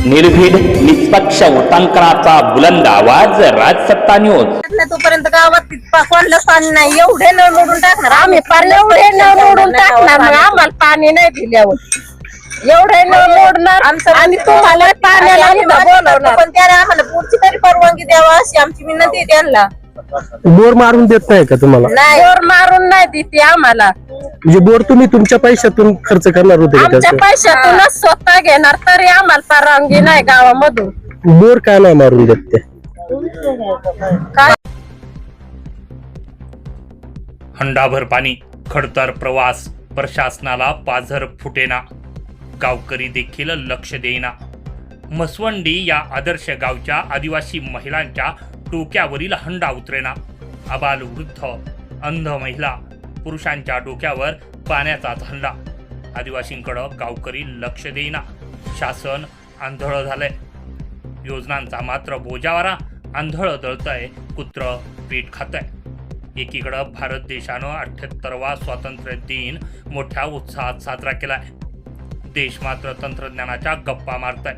निर्भीड निष्पक्ष उटंकनाचा बुलंद आवाज राजसत्ता न्यूज। तोपर्यंत गावात कोणलंच पाणी नाही, एवढे नळ मोडून टाकणार आम्ही एवढे नळ मोडून टाकणार, मग आम्हाला पाणी नाही दिल्यावर एवढे नळ मोडणार आणि तुम्हाला पाण्याला बोलवणार, पण त्याला आम्हाला पुढची तरी परवानगी द्यावा अशी आमची विनंती आहे त्यांना। बोर मारून देत नाही का तुम्हाला? बोर मारून नाही देते आम्हाला, म्हणजे बोर तुम्ही तुमच्या पैशातून खर्च करणार होते का? आमच्या पैशातूनच स्वतः घेणार तरी आम्हाला परवानगी नाही गावामधून। बोर का नाही मारून देत ते? हंडाभर पाणी, खडतर प्रवास, प्रशासनाला पाझर फुटेना, गावकरी देखील लक्ष देईना। म्हसवंडी या आदर्श गावच्या आदिवासी महिलांच्या डोक्यावरील हंडा उतरेना। आबाल वृद्ध, अंध महिला, पुरुषांच्या डोक्यावर पाण्याचाच हंडा। आदिवासींकडं गावकरी लक्ष देईना, शासन आंधळ झालंय। योजनांचा मात्र बोजावारा आंधळ दळतंय, कुत्र पीठ खातंय। एकीकडं भारत देशानं 78वा स्वातंत्र्य दिन मोठ्या उत्साहात साजरा केलाय, देश मात्र तंत्रज्ञानाच्या गप्पा मारताय।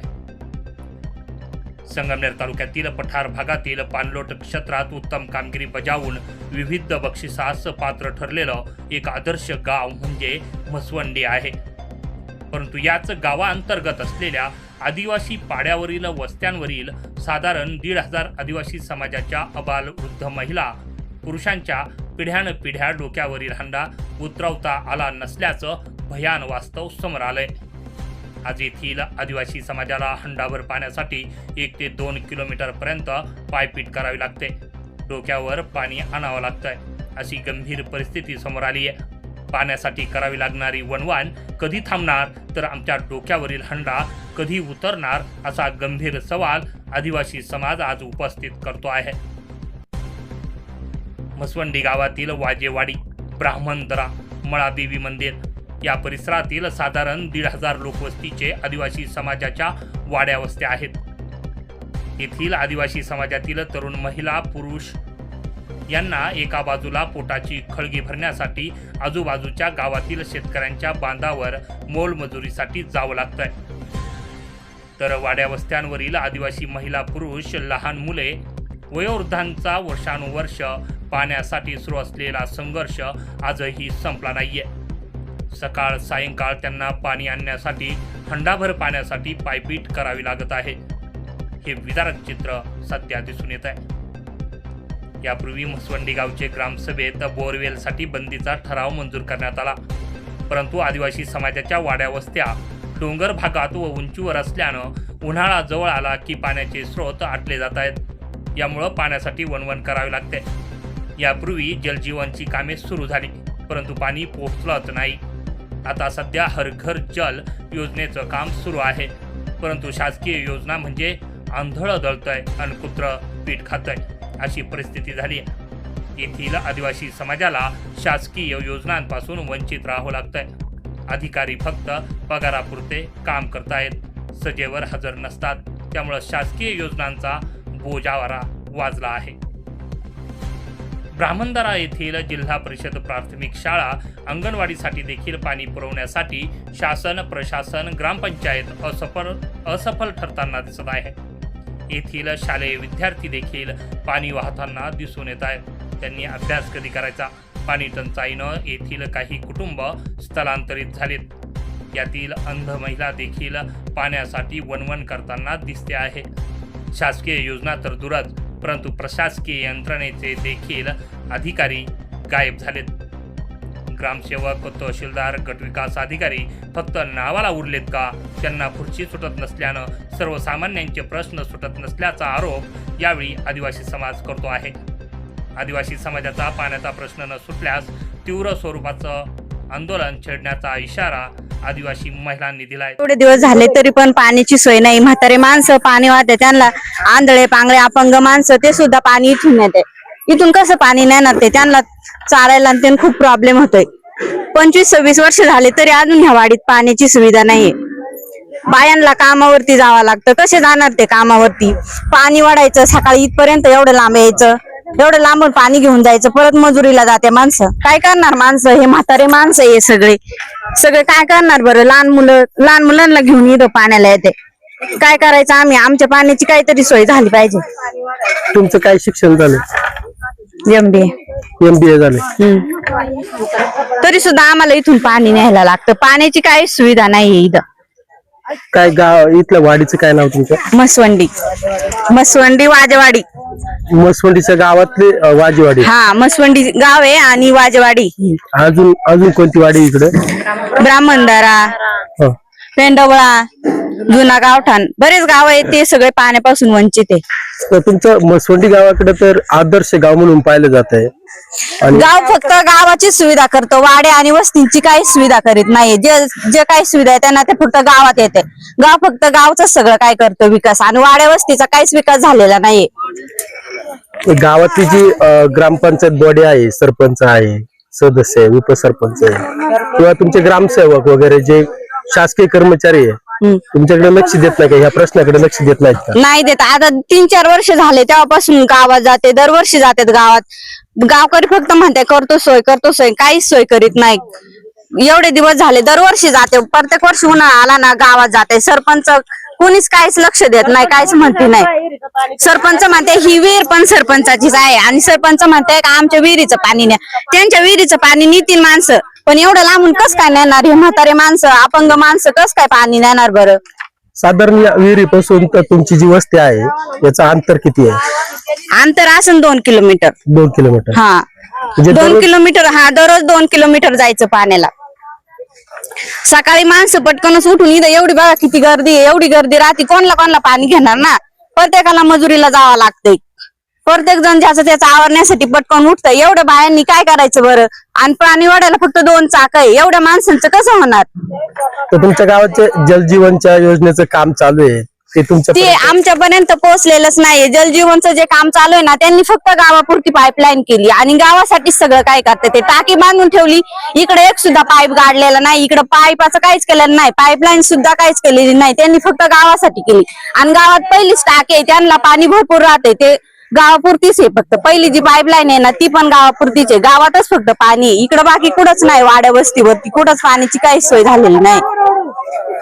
संगमनेर तालुक्यातील पठार भागातील पाणलोट क्षेत्रात उत्तम कामगिरी बजावून विविध बक्षिसास पात्र ठरलेलं एक आदर्श गाव म्हणजे म्हसवंडी आहे। परंतु याच गावाअंतर्गत असलेल्या आदिवासी पाड्यावरील वस्त्यांवरील साधारण 1,500 आदिवासी समाजाच्या अबाल वृद्ध महिला पुरुषांच्या पिढ्यानपिढ्या डोक्यावरील हंडा उतरवता आला नसल्याचं भयान वास्तव समोर आलंय। आज येथील आदिवासी समाजाला हंडाभर पाण्यासाठी 1 ते 2 किलोमीटर पर्यंत पायपीट करावी लागते, डोक्यावर पाणी आणावं लागतंय, अशी गंभीर परिस्थिती समोर आली आहे। पाण्यासाठी करावी लागणारी वणवान कधी थांबणार, तर आमच्या डोक्यावरील हंडा कधी उतरणार, असा गंभीर सवाल आदिवासी समाज आज उपस्थित करतो आहे। म्हसवंडी गावातील वाजेवाडी, ब्राह्मणदरा, मळादेवी मंदिर या परिसरातील साधारण 1,500 लोकवस्तीचे आदिवासी समाजाच्या वाड्या वस्त्या आहेत। येथील आदिवासी समाजातील तरुण महिला पुरुष यांना एका बाजूला पोटाची खळगी भरण्यासाठी आजूबाजूच्या गावातील शेतकऱ्यांच्या बांधावर मोलमजुरीसाठी जावं लागतंय, तर वाड्या वस्त्यांवरील आदिवासी महिला पुरुष, लहान मुले, वयोवृद्धांचा वर्षानुवर्ष पाण्यासाठी सुरू असलेला संघर्ष आजही संपला नाहीये। सकाळ सायंकाळ त्यांना पाणी आणण्यासाठी हंडाभर पाण्यासाठी पायपीट करावी लागत आहे। हे विदारक चित्र सध्या दिसून येत आहे। यापूर्वी म्हसवंडी गावचे ग्रामसभेत बोरवेलसाठी बंदीचा ठराव मंजूर करण्यात आला, परंतु आदिवासी समाजाच्या वाड्या वस्त्या डोंगर भागात व उंचीवर असल्यानं उन्हाळा जवळ आला की पाण्याचे स्रोत आटले जात आहेत, यामुळं पाण्यासाठी वणवण करावी लागते। यापूर्वी जलजीवनची कामे सुरू झाली, परंतु पाणी पोहोचलंच नाही। आता सध्या हर घर जल योजनेचं काम सुरू आहे, परंतु शासकीय योजना म्हणजे आंधळ दळतंय आणि कुत्र पीठ खातंय, अशी परिस्थिती झाली आहे। येथील आदिवासी समाजाला शासकीय योजनांपासून वंचित राहावं लागतंय। अधिकारी फक्त पगारापुरते काम करतायत, सजेवर हजर नसतात, त्यामुळे शासकीय योजनांचा बोजावारा वाजला आहे। ब्राह्मणदरा येथील जिल्हा परिषद प्राथमिक शाळा अंगणवाडीसाठी देखील पाणी पुरवण्यासाठी शासन, प्रशासन, ग्रामपंचायत असफल ठरताना दिसत आहे। येथील शालेय विद्यार्थी देखील पाणी वाहताना दिसून येत आहेत। त्यांनी अभ्यास कधी करायचा? पाणी टंचाईनं येथील काही कुटुंब स्थलांतरित झालेत। यातील अंध महिला देखील पाण्यासाठी वणवण करताना दिसते आहे। शासकीय योजना तर दूरच, परंतु प्रशासकीय यंत्रणेचे देखील अधिकारी गायब झालेत। ग्रामसेवक, तहसीलदार, गटविकास अधिकारी फक्त नावाला उरलेत का? त्यांना खुर्ची सुटत नसल्यानं सर्वसामान्यांचे प्रश्न सुटत नसल्याचा आरोप यावेळी आदिवासी समाज करतो आहे। आदिवासी समाजाचा पाण्याचा प्रश्न न सुटल्यास तीव्र स्वरूपाचं आंदोलन छेडण्याचा इशारा आदिवासी महिलांनी दिलाय। थोडे दिवस झाले तरी पण पाण्याची सोय नाही। म्हातारे माणसं पाणी वाहते, त्यांना आंधळे, पांगळे, अपंग माणसं ते सुद्धा पाणी इथून येते। इथून कसं पाणी नेणार? ते त्यांना चालायला त्यांना खूप प्रॉब्लेम होतोय। 25-26 वर्ष झाले तरी अजून ह्या वाडीत पाण्याची सुविधा नाहीये। बायांना कामावरती जावं लागतं, कसे जाणार ते कामावरती? पाणी वाढायचं, सकाळी इथपर्यंत एवढं लांब यायचं, एवढं लांबून पाणी घेऊन जायचं, परत मजुरीला जाते माणसं। काय करणार माणसं? हे म्हातारे माणसं हे सगळे काय करणार बरं? लहान मुलांना घेऊन इथं पाण्याला येते, काय करायचं आम्ही, आमच्या पाण्याची काहीतरी सोय झाली पाहिजे. तुमचं काय शिक्षण झालं? MBA झालं. तरी सुद्धा आम्हाला इथून पाणी न्यायला लागतं. पाण्याची काही सुविधा नाहीये इथं. काय गाव इथल्या वाडीचं काय नाव तुमचं? मसवंडी वाजवाडी. मसवंडीच्या गावातली वाजेवाडी. हा, मसवंडी गाव आहे आणि वाजवाडी. अजून कोणती वाडी इकडे? ब्राह्मणदारा, हं. पेंडवळा, जुना गावठाण, बरेच गाव आहेत, ते सगळे पाण्यापासून वंचित आहे. तर तुमचं मसवंडी गावाकडे तर आदर्श गाव म्हणून पाहिलं जात आहे. आणि गाव फक्त गावाची सुविधा करतो, वाड्या आणि वस्तींची काही सुविधा करीत नाही. जे काही सुविधा आहे त्यांना ते फक्त गावात येते. गाव फक्त गावच सगळं काय करतो विकास, आणि वाड्या वस्तीचा काहीच विकास झालेला नाहीये. गावातली जी ग्रामपंचायत बॉडी आहे, सरपंच आहे, सदस्य आहे, उपसरपंच आहे, किंवा तुमचे ग्रामसेवक वगैरे जे शासकीय कर्मचारी आहे, तुमच्याकडे लक्ष देत नाही का? ह्या प्रश्नाकडे लक्ष देत नाहीत का? नाही देत. आता 3-4 वर्ष झाले तेव्हापासून गावात जाते, दरवर्षी जातात गावात. गावकरी फक्त म्हणते करतो सोय, काहीच सोय करीत नाही. एवढे दिवस झाले, दरवर्षी जाते, प्रत्येक वर्षी उन्हाळा आला ना गावात जाते. सरपंच कोणीच काहीच लक्ष देत नाही, काहीच म्हणते नाही. सरपंच म्हणते ही विहीर पण सरपंचाचीच आहे, आणि सरपंच म्हणते का आमच्या विहिरीचं पाणी न्या. त्यांच्या विहिरीचं पाणी नेतील माणसं, पण एवढं लांबून कस काय नेणार? हे म्हातारे माणसं, अपंग माणसं कस काय पाणी नेणार बरं? साधारण या विहिरीपासून तर तुमची जी वस्ती आहे याचं अंतर किती आहे? अंतर असेल 2 किलोमीटर. 2 किलोमीटर. हा, म्हणजे 2 किलोमीटर. हा, दररोज 2 किलोमीटर जायचं पाण्याला. सकाळी माणसं पटकनच उठून, इथं एवढी बघा किती गर्दी आहे, एवढी गर्दी राहते, कोणला पाणी घेणार ना? प्रत्येकाला मजुरीला जावं लागतंय. प्रत्येक जण ज्याचं त्याचं आवरण्यासाठी पटकन उठतं. एवढ्या बायांनी काय करायचं बरं? आणि पाणी वाढायला फक्त 2 चाक आहे, एवढ्या माणसांचं कसं होणार? तर तुमच्या गावाचे जलजीवनच्या योजनेचं काम चालू आहे ते आमच्यापर्यंत पोहोचलेलंच नाहीये. जलजीवनचं जे काम चालू आहे ना, त्यांनी फक्त गावापुरती पाईपलाईन केली आणि गावासाठीच सगळं काय करते. ते टाकी बांधून ठेवली, इकडे एक सुद्धा पाईप गाडलेला नाही, इकडे पाईपाचं काहीच केलेलं नाही, पाईपलाईन सुद्धा काहीच केलेली नाही. त्यांनी फक्त गावासाठी केली. आणि गावात पहिलीच टाकी आहे, त्यांना पाणी भरपूर राहते, ते गावापुरतीच आहे. फक्त पहिली जी पाईपलाईन आहे ना, ती पण गावापुरतीच आहे. गावातच फक्त पाणी आहे, इकडे बाकी कुठंच नाही. वाड्या वस्तीवरती कुठंच पाण्याची काहीच सोय झालेली नाही.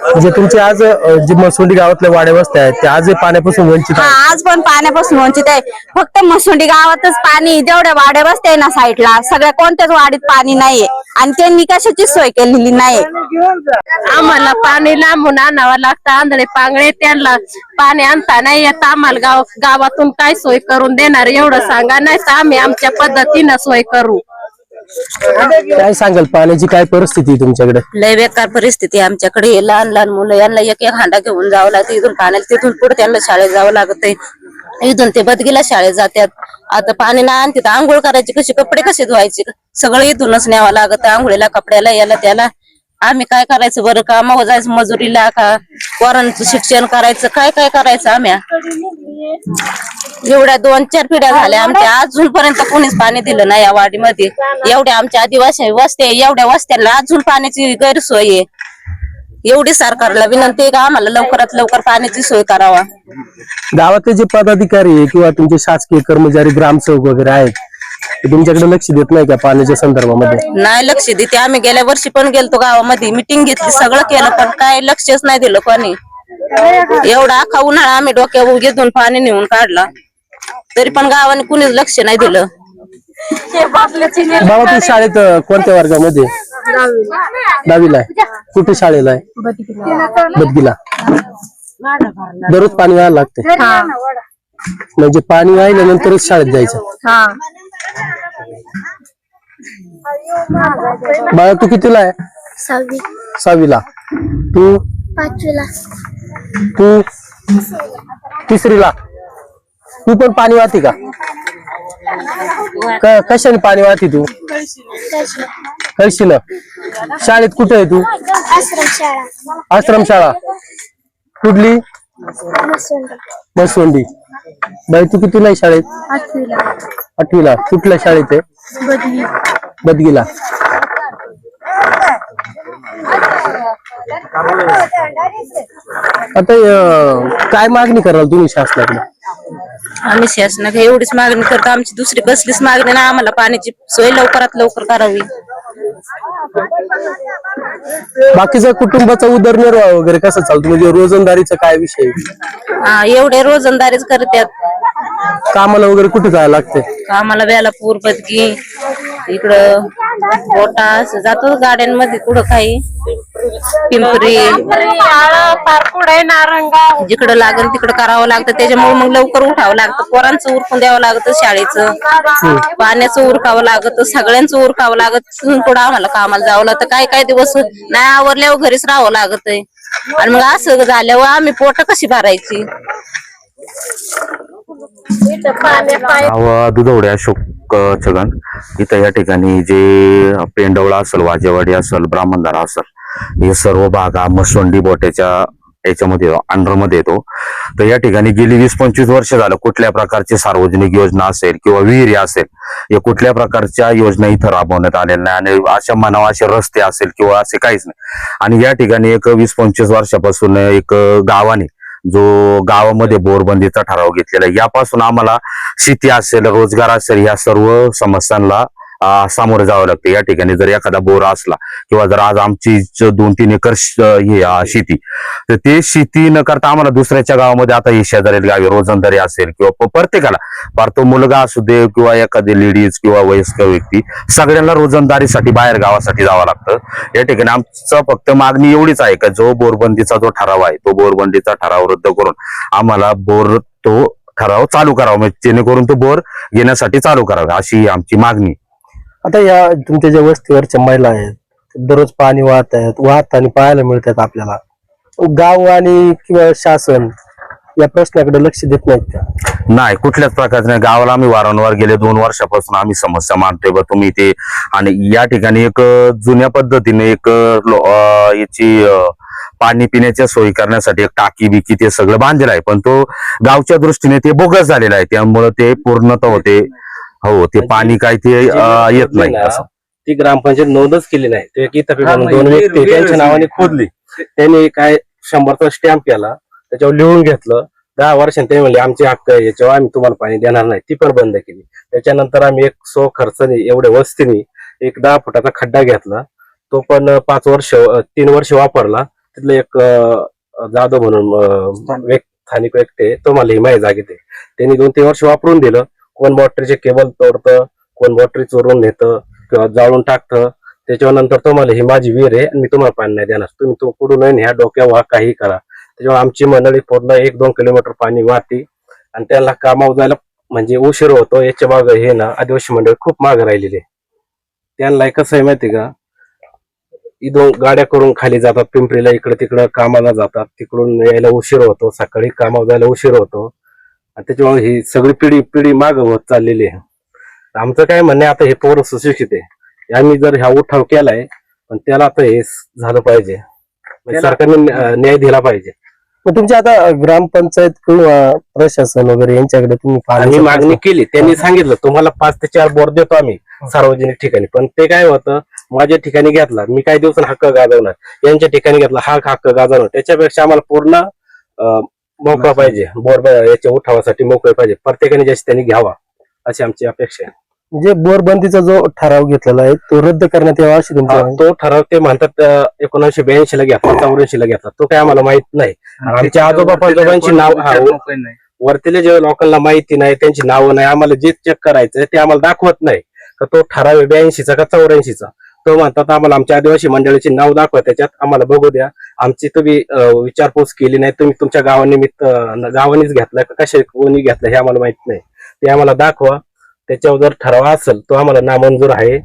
म्हणजे तुमचे आज जी मसवंडी गावातल्या वाड्या वस्ती आहेत ते आज पाण्यापासून वंचित हा, आहे. आज पण पाण्यापासून वंचित आहे. फक्त मसवंडी गावातच पाणी, जेवढ्या वाड्या वस्ती आहे ना साईडला, सगळ्या कोणत्याच वाडीत पाणी नाहीये, आणि त्यांनी कशाची सोय केलेली नाही. आम्हाला पाणी लांबून आणावं लागतं. आंधळे पांगळे, त्यांना पाणी आणता नाही येत. आम्हाला गावातून काय सोय करून देणार एवढं सांगा, नाही तर आम्ही आमच्या पद्धतीनं सोय करू. काय सांगाल, पाण्याची काय परिस्थिती आहे तुमच्याकडे? लय बेकार परिस्थिती आहे आमच्याकडे. लहान लहान मुलं, यांना एक हांडा घेऊन जावं लागतं इथून पाण्याला, तिथून पुढे त्यांना शाळेत जावं लागतंय. इथून ते बदगीला शाळेत जातात. आता पाणी नाही आणते तर आंघोळ करायची कशी, कपडे कसे धुवायचे, सगळं इथूनच न्यावं लागतं. आंघोळीला, कपड्याला, याला त्याला. आम्ही काय करायचं बरं? कामावर जायचं मजुरीला का पोरांचं शिक्षण करायचं, काय काय करायचं? आम्ही एवढ्या 2-4 पिढ्या झाल्या आमच्या, अजूनपर्यंत कोणीच पाणी दिलं नाही या वाडीमध्ये. एवढ्या आमच्या आदिवासी वस्त्या, एवढ्या वस्त्यांना अजून पाण्याची गैरसोय आहे. एवढी सरकारला विनंती आहे का आम्हाला लवकरात लवकर पाण्याची सोय करावा. गावातले जे पदाधिकारी आहे किंवा तुमचे शासकीय कर्मचारी, ग्रामसेवक वगैरे आहेत, ते तुमच्याकडे लक्ष देत नाही का पाण्याच्या संदर्भामध्ये? नाही लक्ष देते. आम्ही गेल्या वर्षी पण गेलतो गावामध्ये, मिटिंग घेतली, सगळं केलं, पण काय लक्षच नाही दिलं कोणी. एवढा अख्खा उन्हाळा आम्ही डोक्यावर घेऊन पाणी नेऊन काढला, तरी पण गावाने कुणीच लक्ष नाही दिलं. बाबा तू शाळेत कोणत्या वर्गामध्ये? 10वीला आहे. कुठे शाळेला आहे? बदगीला. दररोज पाणी व्हायला लागते, म्हणजे पाणी वाहिल्यानंतरच शाळेत जायचं. बाळा तू कितीला आहे? 6वीला. तू 5वीला. तू 3रीला. तू पण पाणी वाहते का? कशाने पाणी वाहते तू? कळशीला. शाळेत कुठे आहे तू? आश्रमशाळा. कुठली? मसवंडी. बाई तू कितीला आहे शाळेत? 8वीला. कुठल्या शाळेत आहे? बदगीला. आता काय मागणी कराल तुम्ही शासनाकडे? आम्ही शासनाकडे एवढीच मागणी करतो, आमची दुसरी कसलीच मागणी नाही. आम्हाला पाण्याची सोय लवकरात लवकर करावी. बाकीचा कुटुंबाचा उदरनिर्वाह वगैरे कसं चालतो, म्हणजे रोजंदारीचा काय विषय? एवढे रोजंदारीच करतात. कामाला वगैरे कुठे जायला लागते? आम्हाला वेलापूर बदगी इकडं कोटा असं जातो गाड्यांमध्ये, कुठं काही पिंपरी जिकडं लागेल तिकडं करावं लागतं. त्याच्यामुळे मग लवकर उठावं लागतं. पोरांचं उरकून द्यावं लागतं, शाळेचं पाण्याचं उरकावं लागतं, सगळ्यांचं उरकावं लागत. पुढं आम्हाला कामाला जावं लागतं. काय काय दिवस नाही आवरल्यावर घरीच राहावं लागत आहे. आणि मग असं झाल्यावर आम्ही पोट कशी भरायची? दुधवडे अशोक छगन. इथं या ठिकाणी जे पेंडवळा असेल, वाजेवाडी असेल, ब्राह्मणदारा असेल, हे सर्व भाग हा मसवंडी बोट्याच्या याच्यामध्ये अंडरमध्ये येतो. तर या ठिकाणी गेली 20-25 वर्ष झालं कुठल्या प्रकारची सार्वजनिक योजना असेल किंवा विहिरी असेल, या कुठल्या प्रकारच्या योजना इथं राबवण्यात आलेल्या नाही. आणि अशा म्हणावा असे रस्ते असेल किंवा असे काहीच नाही. आणि या ठिकाणी एक 20-25 वर्षापासून एक गावाने जो गावामध्ये बोरबंदीचा ठराव घेतलेला आहे, यापासून आम्हाला शेती असेल, रोजगार असेल, या सर्व समस्यांना सामोरे जावं लागतं. या ठिकाणी जर एखादा बोर असला किंवा जर आज आमची 2-3 एकर शेती, तर ते शेती न करता आम्हाला दुसऱ्याच्या गावामध्ये, आता हे शेजारील गावी रोजंदारी असेल किंवा प्रत्येकाला, फार तो मुलगा असू दे किंवा एखादी लेडीज किंवा वयस्कर व्यक्ती, सगळ्यांना रोजंदारीसाठी बाहेर गावासाठी जावं लागतं. या ठिकाणी आमचं फक्त मागणी एवढीच आहे का जो बोरबंदीचा जो ठराव आहे, तो बोरबंदीचा ठराव रद्द करून आम्हाला बोर तो ठराव चालू करावा, म्हणजे जेणेकरून तो बोर घेण्यासाठी चालू करावा, अशी आमची मागणी. आता या तुमच्या ज्या वस्तीवरच्या महिला आहेत, दररोज पाणी वाहत आणि पाहायला मिळतात आपल्याला. गाव आणि किंवा शासन या प्रश्नाकडे लक्ष देत नाहीत का? नाही, कुठल्याच प्रकारचे नाही. गावाला आम्ही वारंवार गेले 2 वर्षापासून आम्ही समस्या मांडतोय बा तुम्ही ते. आणि या ठिकाणी एक जुन्या पद्धतीने एक याची पाणी पिण्याच्या सोयी करण्यासाठी एक टाकी बिकी ते सगळं बांधलेलं आहे, पण तो गावच्या दृष्टीने ते बोगस झालेलं आहे. त्यामुळे ते पूर्णतः होते, हो, ते पाणी काय ते येत नाही. असं ती ग्रामपंचायत नोंदच केली नाही. ते एक इथं 2 व्यक्ती त्यांच्या नावाने खोदली, त्यांनी काय 100चा स्टॅम्प केला, त्याच्यावर लिहून घेतलं. 10 वर्षांनी ते म्हणले आमची हक्क आहे, याच्यावर आम्ही तुम्हाला पाणी देणार नाही. ती पण बंद केली. त्याच्यानंतर आम्ही एक खर्चाने एवढ्या वस्तीने एक 10 फुटाचा खड्डा घेतला. तो पण 3 वर्ष वापरला. तिथलं एक जाधव म्हणून स्थानिक व्यक्ती, तो मला हिमाय जागेत आहे, त्यांनी 2-3 वर्ष वापरून दिलं. कोण बॉटरीचे केबल तोडतं, कोण बॉटरी चोरून नेतं किंवा जाळून टाकतं. त्याच्यानंतर तो मला ही माझी विहीर आहे आणि मी तुम्हाला पाणी नाही देणार, तुम्ही तो कुठून ह्या डोक्यावर काही करा. त्याच्यामुळे आमची मंडळी पूर्ण 1-2 किलोमीटर पाणी वाहते आणि त्याला कामावर जायला म्हणजे उशीर होतो. याच्या मागे हे ना आदिवासी मंडळी खूप मागे राहिलेले. त्यांना कसं आहे माहिती का, इथून गाड्या करून खाली जातात, पिंपरीला इकडे तिकडं कामाला जातात, तिकडून यायला उशीर होतो, सकाळी कामावर जायला उशीर होतो. आणि त्याच्यामुळे ही सगळी पिढी माग होत चाललेली आहे. आमचं काय म्हणणं आता हे पोरं सुशिक्षित आहे, आम्ही जर ह्या उठाव केलाय पण त्याला आता हे झालं पाहिजे, सरकारने न्याय दिला पाहिजे. तुमच्या आता ग्रामपंचायत किंवा प्रशासन वगैरे यांच्याकडे तुम्ही मागणी केली, त्यांनी सांगितलं तुम्हाला 5 ते 4 बोर देतो आम्ही सार्वजनिक ठिकाणी. पण ते काय होतं, माझ्या ठिकाणी घेतला, मी काही दिवसांनी हक्क गाजवणार, यांच्या ठिकाणी घेतला, हा हक्क गाजवणार. त्याच्यापेक्षा आम्हाला पूर्ण मोकळा पाहिजे, बोर याच्या उठावासाठी मोकळे पाहिजे, प्रत्येकाने ज्याची त्यांनी घ्यावा अशी आमची अपेक्षा आहे. म्हणजे बोरबंदीचा जो ठराव घेतलेला आहे तो रद्द करण्यात यावा अशी तो ठराव ते म्हणतात 1982 ला घेतला, 84 ला घेतला, तो काय आम्हाला माहित नाही. आमच्या आजोबा पंजोबांची नाव वरतीले जे लोकांना माहिती नाही, त्यांची नावं नाही, आम्हाला जे चेक करायचं ते आम्हाला दाखवत नाही का तो ठराव 82चा का 84चा. तो म्हणतात आम्हाला आमच्या आदिवासी मंडळाची नाव दाखवा, त्याच्यात आम्हाला बघू द्या. आमची तुम्ही विचारपूस केली नाही, तुम्ही तुमच्या गावानिमित्त गावानीच घेतलाय का कशा कोणी घेतलं हे आम्हाला माहित नाही, ते आम्हाला दाखवा. त्याच्यावर जर ठराव असेल तो आम्हाला नामंजूर आहे.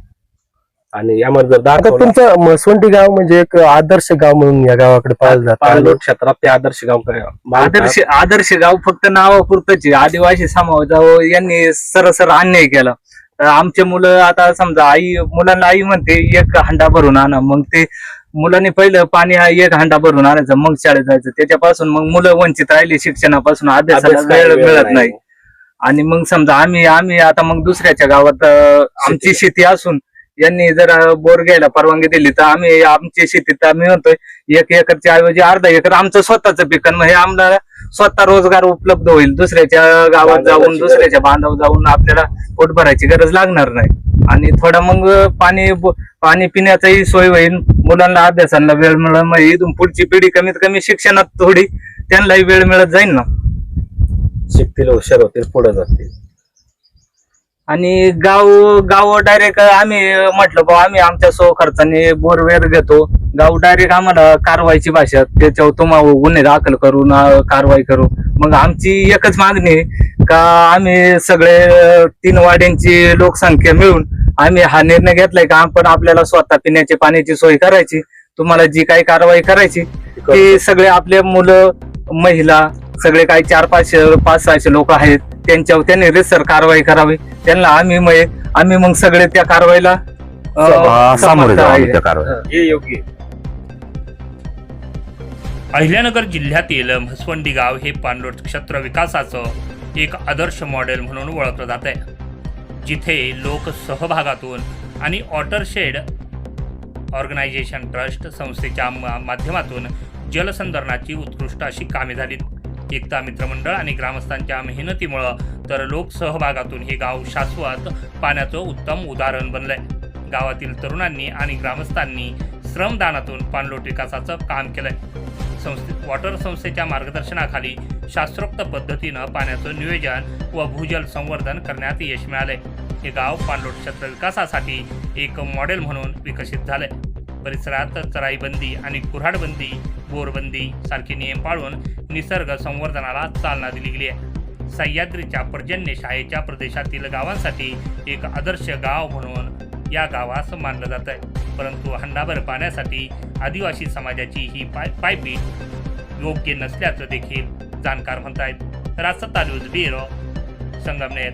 आणि आम्हाला जर दाखवलं, तुमचं मसवंडी गाव म्हणजे एक आदर्श गाव म्हणून या गावाकडे पाहिलं जातं, पाणलोट क्षेत्रात ते आदर्श गाव. आदर्श गाव फक्त नावापुरतच. आदिवासी समाजावर यांनी सरसर अन्याय केला. आमचे मुलं आता समजा मुलांना आई म्हणते 1 हंडा भरून आणा, मग ते मुलांनी पहिलं पाणी 1 हंडा भरून आणायचं, मग शाळेत जायचं. त्याच्यापासून मग मुलं वंचित राहिली शिक्षणापासून, अभ्यासाला वेळ मिळत नाही. आणि मग समजा आम्ही आता मग दुसऱ्याच्या गावात आमची शेती असून यांनी जर बोर घ्यायला परवानगी दिली तर आम्ही आमची शेतीत आम्ही म्हणतोय 1 एकरच्या ऐवजी अर्धा एकर आमचं स्वतःचं पिकन, मग हे आम्हाला स्वतः रोजगार उपलब्ध होईल. दुसऱ्याच्या गावात जाऊन दुसऱ्याच्या बांधावर जाऊन आपल्याला पोट भरायची गरज लागणार नाही. आणि थोडा मग पाणी पिण्याचाही सोय होईल. मुलांना अभ्यासाला वेळ मिळेल. मग इथून पुढची पिढी कमीत कमी शिक्षणात थोडी त्यांनाही वेळ मिळत जाईल ना. शिकतील, हुशार होतील, पुढे जातील. आणि गाव डायरेक्ट आम्ही म्हटलं बा आम्ही आमच्या खर्चाने बोरवेल घेतो. गाव डायरेक्ट आम्हाला कारवाईची भाषा, त्याच्यावर तुम्हाला गुन्हे दाखल करून कारवाई करू. मग आमची एकच मागणी आहे का आम्ही सगळे 3 वाड्यांची लोकसंख्या मिळून आम्ही हा निर्णय घेतलाय का आपण आपल्याला स्वतः पिण्याची पाण्याची सोय करायची. तुम्हाला जी काही कारवाई करायची ती सगळे आपले मुलं, महिला सगळे काही 400-500 लोक आहेत त्यांच्यावर त्यांनी रितसर कारवाई करावी. त्यांना आम्ही मग सगळे त्या कारवाईला सामोरे जाऊ आम्ही त्या कारवाई. हे योग्य. अहिल्यानगर जिल्ह्यातील म्हसवंडी गाव हे पाणलोट क्षेत्र विकासाचं एक आदर्श मॉडेल म्हणून ओळखलं जात आहे, जिथे लोक सहभागातून आणि वॉटरशेड ऑर्गनायझेशन ट्रस्ट संस्थेच्या माध्यमातून जलसंधारणाची उत्कृष्ट अशी कामे झालीत. एकता मित्रमंडळ आणि ग्रामस्थांच्या मेहनतीमुळं तर लोक सहभागातून हे गाव शाश्वत पाण्याचं उत्तम उदाहरण बनलंय. गावातील तरुणांनी आणि ग्रामस्थांनी श्रमदानातून पाणलोट विकासाचं काम केलंय. वॉटर संस्थेच्या मार्गदर्शनाखाली शास्त्रोक्त पद्धतीनं पाण्याचं नियोजन व भूजल संवर्धन करण्यात यश मिळालंय. हे गाव पाणलोट क्षेत्र विकासासाठी एक मॉडेल म्हणून विकसित झालंय. परिसरात चराईबंदी आणि कुऱ्हाडबंदी, बोरबंदी सारखे नियम पाळून निसर्ग संवर्धनाला चालना दिली गेली आहे. सह्याद्रीच्या पर्जन्यछायेच्या प्रदेशातील गावांसाठी एक आदर्श गाव म्हणून या गावास मानलं जात आहे. परंतु हंडाभर पाण्यासाठी आदिवासी समाजाची ही पायपीट योग्य नसल्याचं देखील जाणकार म्हणतायत. राजसत्ता न्यूज ब्युरो, संगमनेर.